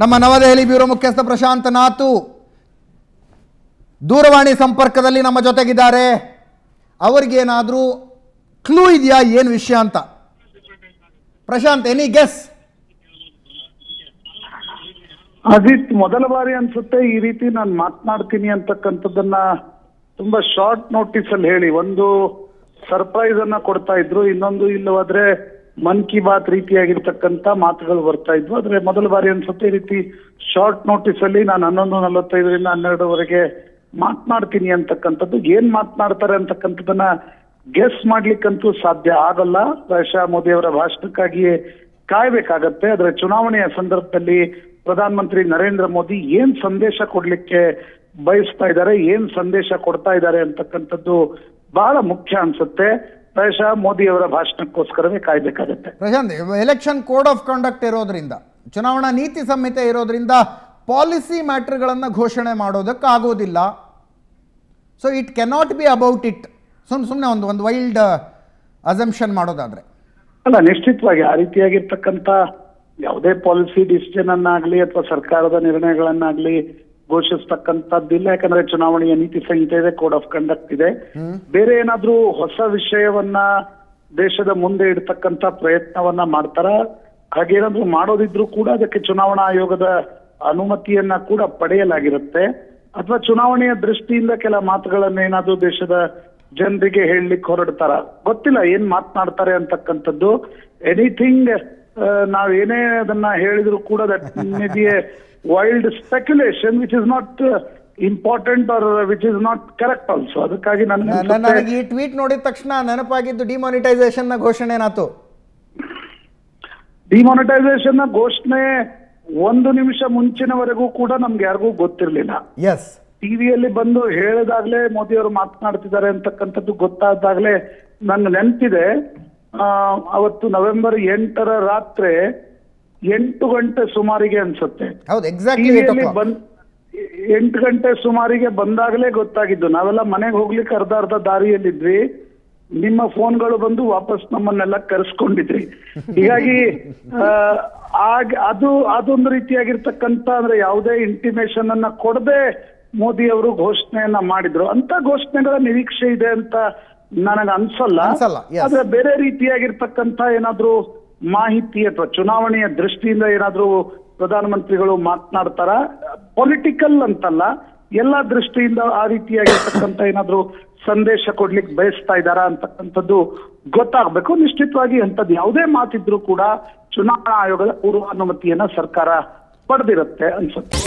ನಮ್ಮ ನವದೆಹಲಿ ಬ್ಯೂರೋ ಮುಖ್ಯಸ್ಥ ಪ್ರಶಾಂತ್ ನಾತು ದೂರವಾಣಿ ಸಂಪರ್ಕದಲ್ಲಿ ನಮ್ಮ ಜೊತೆಗಿದ್ದಾರೆ. ಅವರಿಗೇನಾದರೂ ಕ್ಲೂ ಇದೆಯಾ ಏನು ವಿಷಯ ಅಂತ? Prashant, any guess? ಅಜಿತ್, ಮೊದಲ ಬಾರಿ ಅನ್ಸುತ್ತೆ ಈ ರೀತಿ ನಾನು ಮಾತನಾಡ್ತೀನಿ ಅಂತಕ್ಕಂಥದ್ದನ್ನ ತುಂಬಾ ಶಾರ್ಟ್ ನೋಟಿಸ್ ಅಲ್ಲಿ ಹೇಳಿ ಒಂದು ಸರ್ಪ್ರೈಸ್ ಅನ್ನ ಕೊಡ್ತಾ ಇದ್ರು. ಇನ್ನೊಂದು ಇಲ್ಲವಾದ್ರೆ ಮನ್ ಕಿ ಬಾತ್ ರೀತಿಯಾಗಿರ್ತಕ್ಕಂಥ ಮಾತುಗಳು ಬರ್ತಾ ಇದ್ವು. ಆದ್ರೆ ಮೊದಲ ಬಾರಿ ಅನ್ಸುತ್ತೆ ಈ ರೀತಿ ಶಾರ್ಟ್ ನೋಟಿಸ್ ಅಲ್ಲಿ ನಾನು 11:45 12ವರೆಗೆ ಮಾತನಾಡ್ತೀನಿ ಅಂತಕ್ಕಂಥದ್ದು. ಏನ್ ಮಾತನಾಡ್ತಾರೆ ಅಂತಕ್ಕಂಥದ್ದನ್ನ ಗೆಸ್ ಮಾಡ್ಲಿಕ್ಕಂತೂ ಸಾಧ್ಯ ಆಗಲ್ಲ. ಬಹುಶಃ ಮೋದಿ ಅವರ ಭಾಷಣಕ್ಕಾಗಿಯೇ ಕಾಯ್ಬೇಕಾಗತ್ತೆ. ಆದ್ರೆ ಚುನಾವಣೆಯ ಸಂದರ್ಭದಲ್ಲಿ ಪ್ರಧಾನಮಂತ್ರಿ ನರೇಂದ್ರ ಮೋದಿ ಏನ್ ಸಂದೇಶ ಕೊಡ್ಲಿಕ್ಕೆ ಬಯಸ್ತಾ ಇದ್ದಾರೆ, ಏನ್ ಸಂದೇಶ ಕೊಡ್ತಾ ಇದ್ದಾರೆ ಅಂತಕ್ಕಂಥದ್ದು ಬಹಳ ಮುಖ್ಯ ಅನ್ಸುತ್ತೆ. ಬಹುಶಃ ಮೋದಿ ಅವರ ಭಾಷಣಕ್ಕೋಸ್ಕರವೇ ಕಾಯ್ಬೇಕಾಗತ್ತೆ. Prashant, election code of conduct ಇರೋದ್ರಿಂದ, ಚುನಾವಣಾ ನೀತಿ ಸಂಹಿತೆ ಇರೋದ್ರಿಂದ ಪಾಲಿಸಿ ಮ್ಯಾಟರ್ಗಳನ್ನು ಘೋಷಣೆ ಮಾಡೋದಕ್ಕಾಗೋದಿಲ್ಲ. So it cannot be about it. ಸುಮ್ಮನೆ ಒಂದು ವೈಲ್ಡ್ ಅಸಂಪ್ಷನ್ ಮಾಡೋದಾದ್ರೆ ಅಲ್ಲ, ನಿಶ್ಚಿತವಾಗಿ ಆ ರೀತಿಯಾಗಿರ್ತಕ್ಕಂಥ ಯಾವುದೇ ಪಾಲಿಸಿ ಡಿಸಿಷನ್ ಅನ್ನಾಗ್ಲಿ ಅಥವಾ ಸರ್ಕಾರದ ನಿರ್ಣಯಗಳನ್ನಾಗ್ಲಿ ಘೋಷಿಸ್ತಕ್ಕಂಥದ್ದಿಲ್ಲ. ಯಾಕಂದ್ರೆ ಚುನಾವಣೆಯ ನೀತಿ ಸಂಹಿತೆ ಇದೆ, ಕೋಡ್ ಆಫ್ ಕಂಡಕ್ಟ್ ಇದೆ. ಬೇರೆ ಏನಾದ್ರೂ ಹೊಸ ವಿಷಯವನ್ನ ದೇಶದ ಮುಂದೆ ಇಡ್ತಕ್ಕಂಥ ಪ್ರಯತ್ನವನ್ನ ಮಾಡ್ತಾರ. ಹಾಗೇನಾದ್ರೂ ಮಾಡೋದಿದ್ರು ಕೂಡ ಅದಕ್ಕೆ ಚುನಾವಣಾ ಆಯೋಗದ ಅನುಮತಿಯನ್ನ ಕೂಡ ಪಡೆಯಲಾಗಿರುತ್ತೆ. ಅಥವಾ ಚುನಾವಣೆಯ ದೃಷ್ಟಿಯಿಂದ ಕೆಲ ಮಾತುಗಳನ್ನ ಏನಾದ್ರೂ ದೇಶದ ಜನರಿಗೆ ಹೇಳಲಿಕ್ಕೆ ಹೊರಡ್ತಾರ, ಗೊತ್ತಿಲ್ಲ ಏನ್ ಮಾತನಾಡ್ತಾರೆ ಅಂತಕ್ಕಂಥದ್ದು. ಎನಿಥಿಂಗ್ ನಾವೇನೇ ಅದನ್ನ ಹೇಳಿದ್ರು ಕೂಡ that may be a wild speculation which is not important or which is not correct also. ಅದಕ್ಕಾಗಿ ನನಗೆ ಈ ಟ್ವೀಟ್ ನೋಡಿದ ತಕ್ಷಣ ನೆನಪಾಗಿದ್ದು ಡಿಮಾನಿಟೈಸೇಷನ್ ನ ಘೋಷಣೆ ಏನಾಯ್ತು. ಡಿಮಾನಿಟೈಸೇಷನ್ ನ ಘೋಷಣೆ 1 ನಿಮಿಷ ಮುಂಚಿನವರೆಗೂ ಕೂಡ ನಮ್ಗೆ ಯಾರಿಗೂ ಗೊತ್ತಿರ್ಲಿಲ್ಲ. ಎಸ್, ಟಿವಿಯಲ್ಲಿ ಬಂದು ಹೇಳಿದಾಗ್ಲೇ ಮೋದಿ ಅವರು ಮಾತನಾಡ್ತಿದ್ದಾರೆ ಅಂತಕ್ಕಂಥದ್ದು ಗೊತ್ತಾದಾಗ್ಲೇ ನಂಗೆ ನೆನಪಿದೆ. ಅವತ್ತು ನವೆಂಬರ್ 8 ರಾತ್ರಿ 8 ಗಂಟೆ ಸುಮಾರಿಗೆ ಅನ್ಸುತ್ತೆ. ಹೌದು, ಎಕ್ಸಾಕ್ಟ್ಲಿ 8 ಗಂಟೆ ಸುಮಾರಿಗೆ ಬಂದಾಗಲೇ ಗೊತ್ತಾಗಿದ್ದು. ನಾವೆಲ್ಲ ಮನೆಗೆ ಹೋಗ್ಲಿಕ್ಕೆ ಅರ್ಧ ದಾರಿಯಲ್ಲಿದ್ವಿ. ನಿಮ್ಮ ಫೋನ್ಗಳು ಬಂದು ವಾಪಸ್ ನಮ್ಮನ್ನೆಲ್ಲ ಕರೆಸ್ಕೊಂಡಿದ್ರಿ. ಹೀಗಾಗಿ ಅದೊಂದು ರೀತಿಯಾಗಿರ್ತಕ್ಕಂಥ, ಅಂದ್ರೆ ಯಾವುದೇ ಇಂಟಿಮೇಷನ್ ಅನ್ನ ಕೊಡದೆ ಮೋದಿ ಅವರು ಘೋಷಣೆಯನ್ನ ಮಾಡಿದ್ರು. ಅಂತ ಘೋಷಣೆಗಳ ನಿರೀಕ್ಷೆ ಇದೆ ಅಂತ ನನಗೆ ಅನ್ಸಲ್ಲ. ಆದ್ರೆ ಬೇರೆ ರೀತಿಯಾಗಿರ್ತಕ್ಕಂಥ ಏನಾದ್ರೂ ಮಾಹಿತಿ ಅಥವಾ ಚುನಾವಣೆಯ ದೃಷ್ಟಿಯಿಂದ ಏನಾದ್ರೂ ಪ್ರಧಾನಮಂತ್ರಿಗಳು ಮಾತನಾಡ್ತಾರ, ಪೊಲಿಟಿಕಲ್ ಅಂತಲ್ಲ, ಎಲ್ಲಾ ದೃಷ್ಟಿಯಿಂದ ಆ ರೀತಿಯಾಗಿರ್ತಕ್ಕಂಥ ಏನಾದ್ರೂ ಸಂದೇಶ ಕೊಡ್ಲಿಕ್ಕೆ ಬಯಸ್ತಾ ಇದ್ದಾರಾ ಅಂತಕ್ಕಂಥದ್ದು ಗೊತ್ತಾಗ್ಬೇಕು. ನಿಶ್ಚಿತವಾಗಿ ಅಂತದ್ದು ಯಾವುದೇ ಮಾತಿದ್ರು ಕೂಡ ಚುನಾವಣಾ ಆಯೋಗದ ಪೂರ್ವಾನುಮತಿಯನ್ನ ಸರ್ಕಾರ ಪಡೆದಿರುತ್ತೆ ಅನ್ಸುತ್ತೆ.